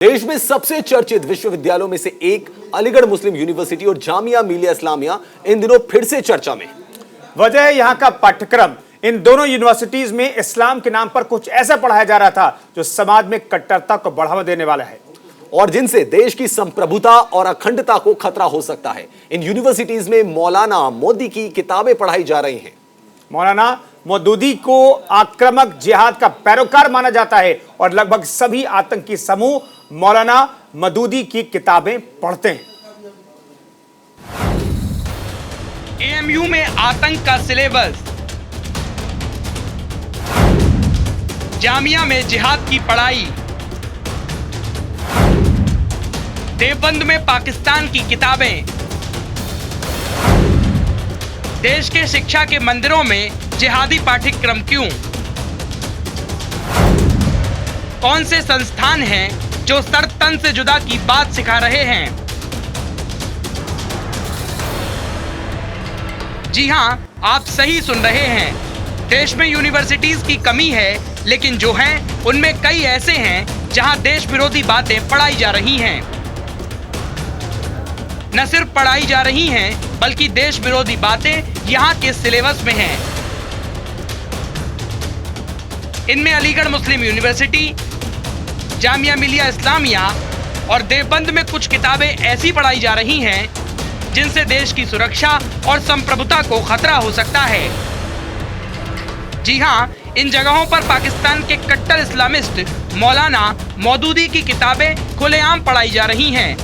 देश में सबसे चर्चित विश्वविद्यालयों में से एक अलीगढ़ मुस्लिम यूनिवर्सिटी और जामिया मिलिया इस्लामिया इन दिनों फिर से चर्चा में। वजह है यहाँ का पाठ्यक्रम। इन दोनों यूनिवर्सिटीज में इस्लाम के नाम पर कुछ ऐसा पढ़ाया जा रहा था जो समाज में कट्टरता को बढ़ावा देने वाला है और जिनसे देश की संप्रभुता और अखंडता को खतरा हो सकता है। इन यूनिवर्सिटीज में मौलाना मौदूदी की किताबें पढ़ाई जा रही हैं। मौलाना मौदूदी को आक्रामक जिहाद का पैरोकार माना जाता है और लगभग सभी आतंकी समूह मौलाना मौदूदी की किताबें पढ़ते हैं। एएमयू में आतंक का सिलेबस, जामिया में जिहाद की पढ़ाई, देवबंद में पाकिस्तान की किताबें, देश के शिक्षा के मंदिरों में जिहादी पाठ्यक्रम क्यों? कौन से संस्थान हैं जो सर तन से जुदा की बात सिखा रहे हैं? जी हां, आप सही सुन रहे हैं। देश में यूनिवर्सिटीज की कमी है, लेकिन जो हैं उनमें कई ऐसे हैं जहां देश विरोधी बातें पढ़ाई जा रही हैं। न सिर्फ पढ़ाई जा रही हैं, बल्कि देश विरोधी बातें यहाँ के सिलेबस में हैं। इनमें अलीगढ़ मुस्लिम यूनिवर्सिटी, जामिया मिलिया इस्लामिया और देवबंद में कुछ किताबें ऐसी पढ़ाई जा रही हैं जिनसे देश की सुरक्षा और संप्रभुता को खतरा हो सकता है। जी हां, इन जगहों पर पाकिस्तान के कट्टर इस्लामिस्ट मौलाना मौदूदी की किताबें खुलेआम पढ़ाई जा रही हैं।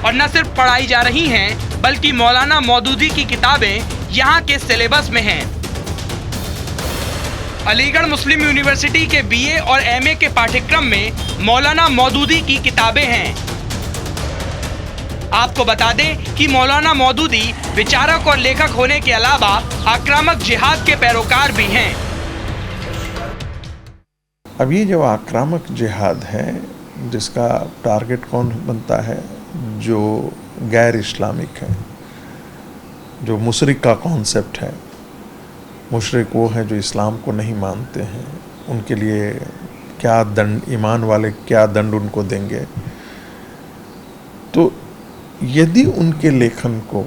और न सिर्फ पढ़ाई जा रही हैं, बल्कि मौलाना मौदूदी की किताबें यहाँ के सिलेबस में हैं। अलीगढ़ मुस्लिम यूनिवर्सिटी के बीए और एमए के पाठ्यक्रम में मौलाना मौदूदी की किताबें हैं। आपको बता दें कि मौलाना मौदूदी विचारक और लेखक होने के अलावा आक्रामक जिहाद के पैरोकार भी हैं। अब ये जो आक्रामक जिहाद है, जिसका टारगेट कौन बनता है? जो गैर इस्लामिक है, जो मुशरिक का कॉन्सेप्ट है। मुशरिक वो हैं जो इस्लाम को नहीं मानते हैं। उनके लिए क्या दंड, ईमान वाले क्या दंड उनको देंगे? तो यदि उनके लेखन को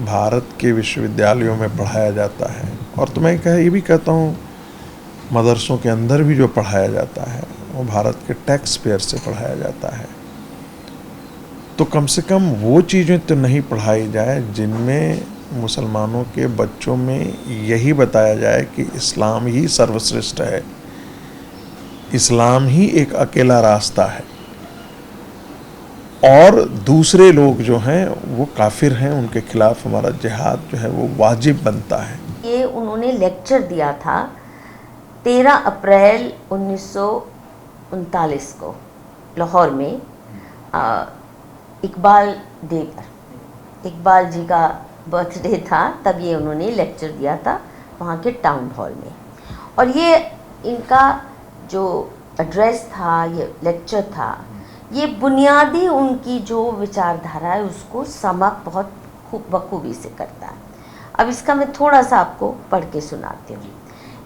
भारत के विश्वविद्यालयों में पढ़ाया जाता है, और तो मैं ये भी कहता हूँ मदरसों के अंदर भी जो पढ़ाया जाता है वो भारत के टैक्स पेयर से पढ़ाया जाता है, तो कम से कम वो चीज़ें तो नहीं पढ़ाई जाए जिनमें मुसलमानों के बच्चों में यही बताया जाए कि इस्लाम ही सर्वश्रेष्ठ है, इस्लाम ही एक अकेला रास्ता है और दूसरे लोग जो हैं वो काफिर हैं, उनके खिलाफ हमारा जिहाद जो है वो वाजिब बनता है। ये उन्होंने लेक्चर दिया था 13 अप्रैल 1939 को लाहौर में इकबाल डे पर। इकबाल जी का बर्थडे था, तब ये उन्होंने लेक्चर दिया था वहाँ के टाउन हॉल में। और ये इनका जो एड्रेस था, ये लेक्चर था, ये बुनियादी उनकी जो विचारधारा है उसको समअप बहुत बखूबी से करता है। अब इसका मैं थोड़ा सा आपको पढ़ के सुनाती हूँ।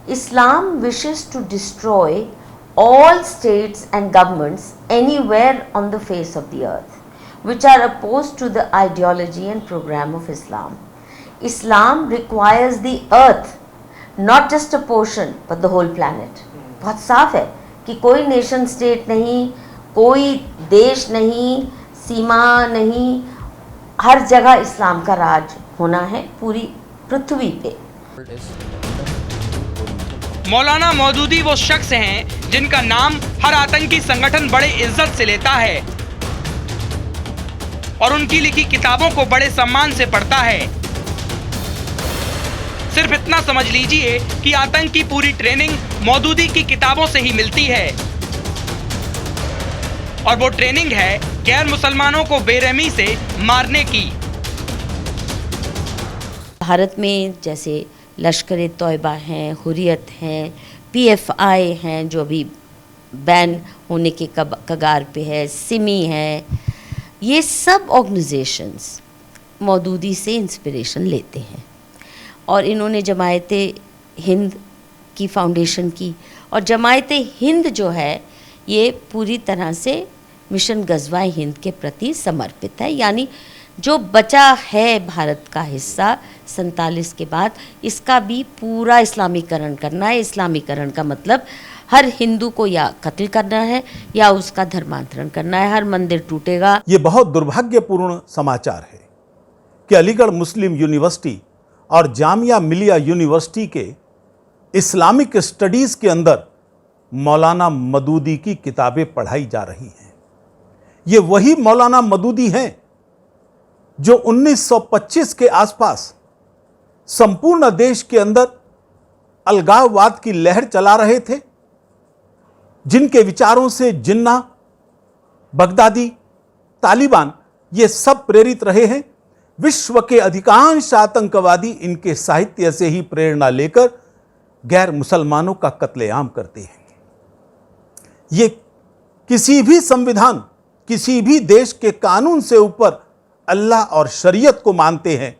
Islam wishes to destroy all states and governments anywhere on the face of the earth which are opposed to the ideology and program of Islam. Islam requires the earth, not just a portion but the whole planet. बहुत साफ है कि कोई nation state नहीं, कोई देश नहीं, सीमा नहीं, हर जगह इस्लाम का राज होना है पूरी पृथ्वी पे। मौलाना मौदूदी वो शख्स हैं जिनका नाम हर आतंकी संगठन बड़े इज्जत से लेता है और उनकी लिखी किताबों को बड़े सम्मान से पढ़ता है। सिर्फ इतना समझ लीजिए कि आतंक की पूरी ट्रेनिंग मौदूदी की किताबों से ही मिलती है और वो ट्रेनिंग है गैर मुसलमानों को बेरहमी से मारने की। भारत में जैसे लश्कर तौयबा हैं, हुर्रियत हैं, पीएफआई हैं जो अभी बैन होने के कगार पे है, सिमी है, ये सब ऑर्गेनाइजेशंस मौदूदी से इंस्पिरेशन लेते हैं। और इन्होंने जमायत हिंद की फाउंडेशन की, और जमायत हिंद जो है ये पूरी तरह से मिशन गजवा हिंद के प्रति समर्पित है। यानी जो बचा है भारत का हिस्सा 47 के बाद, इसका भी पूरा इस्लामीकरण करना है। इस्लामीकरण का मतलब हर हिंदू को या कत्ल करना है या उसका धर्मांतरण करना है, हर मंदिर टूटेगा। ये बहुत दुर्भाग्यपूर्ण समाचार है कि अलीगढ़ मुस्लिम यूनिवर्सिटी और जामिया मिलिया यूनिवर्सिटी के इस्लामिक स्टडीज़ के अंदर मौलाना मदूदी की किताबें पढ़ाई जा रही हैं। ये वही मौलाना मदूदी हैं जो 1925 के आसपास संपूर्ण देश के अंदर अलगाववाद की लहर चला रहे थे, जिनके विचारों से जिन्ना, बगदादी, तालिबान ये सब प्रेरित रहे हैं। विश्व के अधिकांश आतंकवादी इनके साहित्य से ही प्रेरणा लेकर गैर मुसलमानों का कत्लेआम करते हैं। ये किसी भी संविधान, किसी भी देश के कानून से ऊपर अल्लाह और शरीयत को मानते हैं,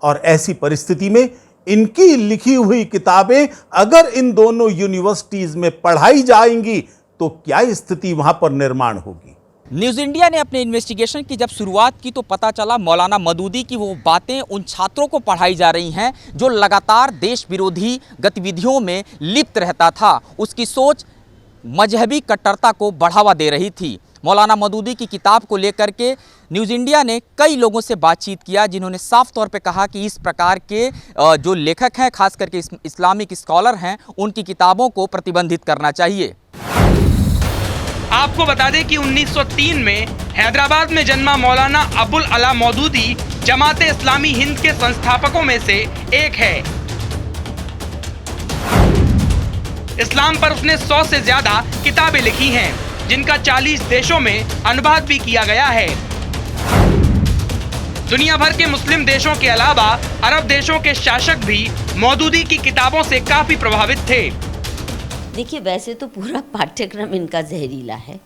और ऐसी परिस्थिति में इनकी लिखी हुई किताबें अगर इन दोनों यूनिवर्सिटीज में पढ़ाई जाएंगी तो क्या स्थिति वहां पर निर्माण होगी। न्यूज़ इंडिया ने अपने इन्वेस्टिगेशन की जब शुरुआत की तो पता चला मौलाना मदूदी की वो बातें उन छात्रों को पढ़ाई जा रही हैं जो लगातार देश विरोधी गतिविधियों में लिप्त रहता था। उसकी सोच मजहबी कट्टरता को बढ़ावा दे रही थी। मौलाना मदूदी की किताब को लेकर के न्यूज़ इंडिया ने कई लोगों से बातचीत किया, जिन्होंने साफ तौर पे कहा कि इस प्रकार के जो लेखक हैं, खास करके इस्लामिक स्कॉलर हैं, उनकी किताबों को प्रतिबंधित करना चाहिए। आपको बता दें कि 1903 में हैदराबाद में जन्मा मौलाना अबुल अला मौदूदी जमाते इस्लामी हिंद के संस्थापकों में से एक है। इस्लाम पर उसने 100 से ज्यादा किताबें लिखी हैं, जिनका 40 देशों में अनुवाद भी किया गया है। दुनिया भर के मुस्लिम देशों के अलावा अरब देशों के शासक भी मौदूदी की किताबों से काफी प्रभावित थे। देखिए, वैसे तो पूरा पाठ्यक्रम इनका जहरीला है,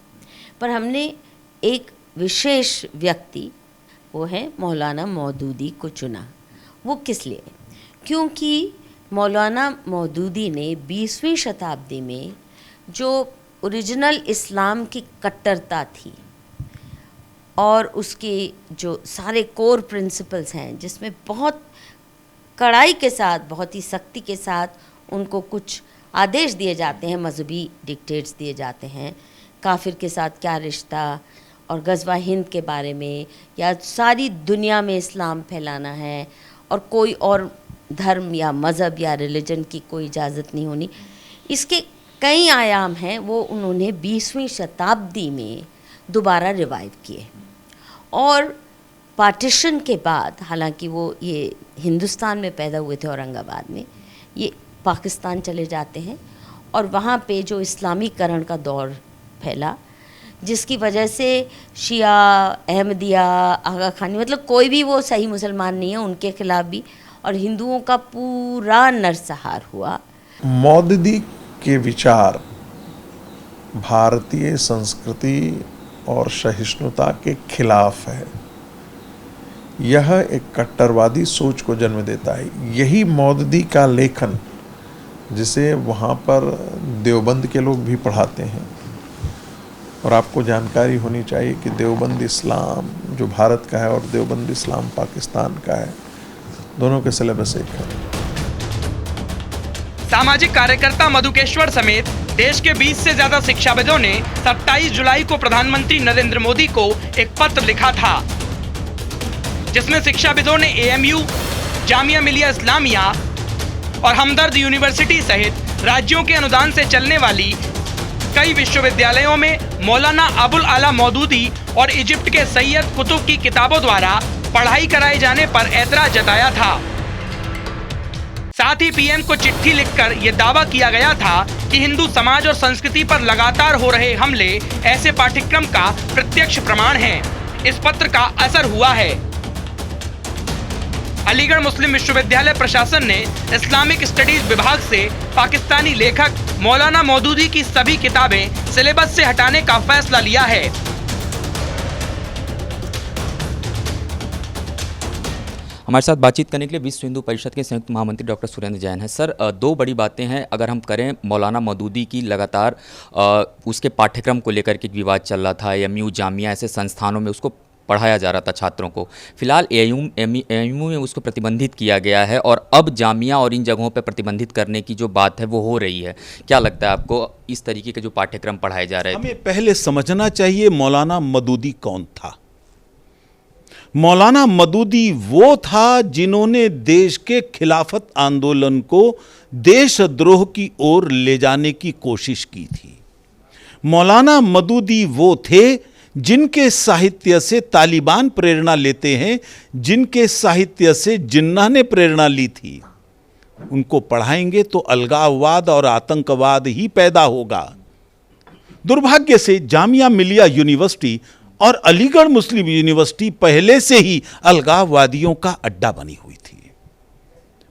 पर हमने एक विशेष व्यक्ति, वो है मौलाना मौदूदी को चुना। वो किस लिए? क्योंकि मौलाना मौदूदी ने 20वीं शताब्दी में जो ओरिजिनल इस्लाम की कट्टरता थी और उसके जो सारे कोर प्रिंसिपल्स हैं, जिसमें बहुत कड़ाई के साथ, बहुत ही सख्ती के साथ उनको कुछ आदेश दिए जाते हैं, मजहबी डिक्टेट्स दिए जाते हैं, काफिर के साथ क्या रिश्ता और गजवा हिंद के बारे में, या सारी दुनिया में इस्लाम फैलाना है और कोई और धर्म या मज़हब या रिलीजन की कोई इजाज़त नहीं होनी। इसके कई आयाम हैं, वो उन्होंने 20वीं शताब्दी में दोबारा रिवाइव किए। और पार्टीशन के बाद, हालांकि वो ये हिंदुस्तान में पैदा हुए थे औरंगाबाद में, ये पाकिस्तान चले जाते हैं और वहाँ पे जो इस्लामीकरण का दौर फैला, जिसकी वजह से शिया, अहमदिया, आगा खानी, मतलब कोई भी वो सही मुसलमान नहीं है, उनके खिलाफ भी, और हिंदुओं का पूरा नरसंहार हुआ। मौदूदी के विचार भारतीय संस्कृति और सहिष्णुता के खिलाफ है। यह एक कट्टरवादी सोच को जन्म देता है। यही मौदूदी का लेखन, जिसे वहाँ पर देवबंद के लोग भी पढ़ाते हैं, और आपको जानकारी होनी चाहिए कि देवबंद इस्लाम जो भारत का है और देवबंद इस्लाम पाकिस्तान का है, दोनों के सिलेबस एक है। सामाजिक कार्यकर्ता मधुकेश्वर समेत देश के 20 से ज्यादा शिक्षाविदों ने 27 जुलाई को प्रधानमंत्री नरेंद्र मोदी को एक पत्र लिखा था, जिसमें शिक्षाविदों ने एएमयू, जामिया मिलिया इस्लामिया और हमदर्द यूनिवर्सिटी सहित राज्यों के अनुदान से चलने वाली कई विश्वविद्यालयों में मौलाना अबुल आला मौदूदी और इजिप्ट के सैयद कुतुब की किताबों द्वारा पढ़ाई कराए जाने पर ऐतराज जताया था। साथ ही पीएम को चिट्ठी लिखकर यह दावा किया गया था कि हिंदू समाज और संस्कृति पर लगातार हो रहे हमले ऐसे पाठ्यक्रम का प्रत्यक्ष प्रमाण है। इस पत्र का असर हुआ है। अलीगढ़ मुस्लिम विश्वविद्यालय प्रशासन ने इस्लामिक स्टडीज विभाग से पाकिस्तानी लेखक मौलाना मौदूदी की सभी किताबें सिलेबस से हटाने का फैसला लिया है। हमारे साथ बातचीत करने के लिए विश्व हिंदू परिषद के संयुक्त महामंत्री डॉक्टर सुरेंद्र जैन हैं। सर, दो बड़ी बातें हैं। अगर हम करें मौलाना मदूदी की लगातार उसके पाठ्यक्रम को लेकर के विवाद चल रहा था, एएमयू जामिया ऐसे संस्थानों में उसको पढ़ाया जा रहा था छात्रों को। फिलहाल एएमयू में उसको प्रतिबंधित किया गया है और अब जामिया और इन जगहों पर प्रतिबंधित करने की जो बात है वो हो रही है। क्या लगता है आपको इस तरीके के जो पाठ्यक्रम पढ़ाए जा रहे हैं? हमें पहले समझना चाहिए मौलाना मदूदी कौन था। मौलाना मदूदी वो था जिन्होंने देश के खिलाफत आंदोलन को देशद्रोह की ओर ले जाने की कोशिश की थी। मौलाना मदूदी वो थे जिनके साहित्य से तालिबान प्रेरणा लेते हैं, जिनके साहित्य से जिन्ना ने प्रेरणा ली थी। उनको पढ़ाएंगे तो अलगाववाद और आतंकवाद ही पैदा होगा। दुर्भाग्य से जामिया मिलिया यूनिवर्सिटी और अलीगढ़ मुस्लिम यूनिवर्सिटी पहले से ही अलगाववादियों का अड्डा बनी हुई थी।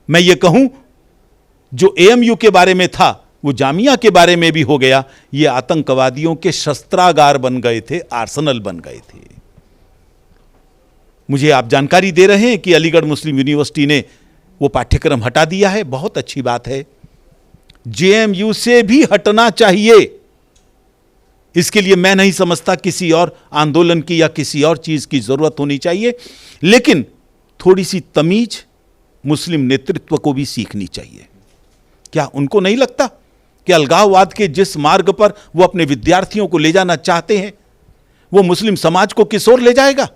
मैं ये कहूं, जो एएमयू के बारे में था वो जामिया के बारे में भी हो गया। ये आतंकवादियों के शस्त्रागार बन गए थे, आर्सेनल बन गए थे। मुझे आप जानकारी दे रहे हैं कि अलीगढ़ मुस्लिम यूनिवर्सिटी ने वो पाठ्यक्रम हटा दिया है। बहुत अच्छी बात है। जेएमयू से भी हटना चाहिए। इसके लिए मैं नहीं समझता किसी और आंदोलन की या किसी और चीज की जरूरत होनी चाहिए, लेकिन थोड़ी सी तमीज मुस्लिम नेतृत्व को भी सीखनी चाहिए। क्या उनको नहीं लगता कि अलगाववाद के जिस मार्ग पर वो अपने विद्यार्थियों को ले जाना चाहते हैं वो मुस्लिम समाज को किस ओर ले जाएगा?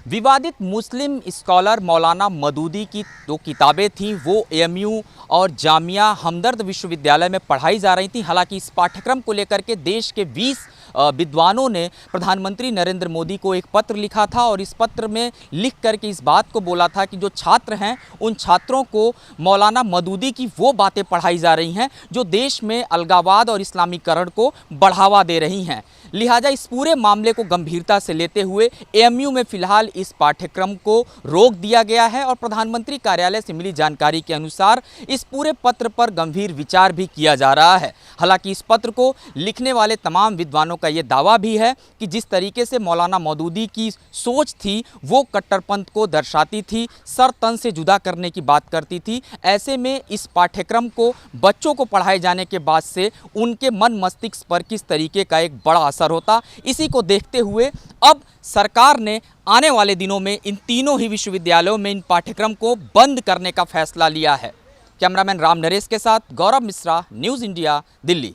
विवादित मुस्लिम स्कॉलर मौलाना मदूदी की दो किताबें थीं, वो एएमयू और जामिया हमदर्द विश्वविद्यालय में पढ़ाई जा रही थी। हालांकि इस पाठ्यक्रम को लेकर के देश के 20 विद्वानों ने प्रधानमंत्री नरेंद्र मोदी को एक पत्र लिखा था और इस पत्र में लिख करके इस बात को बोला था कि जो छात्र हैं उन छात्रों को मौलाना मदूदी की वो बातें पढ़ाई जा रही हैं जो देश में अलगाववाद और इस्लामीकरण को बढ़ावा दे रही हैं। लिहाजा इस पूरे मामले को गंभीरता से लेते हुए एएमयू में फिलहाल इस पाठ्यक्रम को रोक दिया गया है और प्रधानमंत्री कार्यालय से मिली जानकारी के अनुसार इस पूरे पत्र पर गंभीर विचार भी किया जा रहा है। हालांकि इस पत्र को लिखने वाले तमाम विद्वानों का ये दावा भी है कि जिस तरीके से मौलाना मदूदी की सोच थी वो कट्टरपंथ को दर्शाती थी, सर तन से जुदा करने की बात करती थी। ऐसे में इस पाठ्यक्रम को बच्चों को पढ़ाए जाने के बाद से उनके मन मस्तिष्क पर किस तरीके का एक बड़ा असर होता, इसी को देखते हुए अब सरकार ने आने वाले दिनों में इन तीनों ही विश्वविद्यालयों में इन पाठ्यक्रम को बंद करने का फैसला लिया है। कैमरामैन राम नरेश के साथ गौरव मिश्रा, न्यूज़ इंडिया, दिल्ली।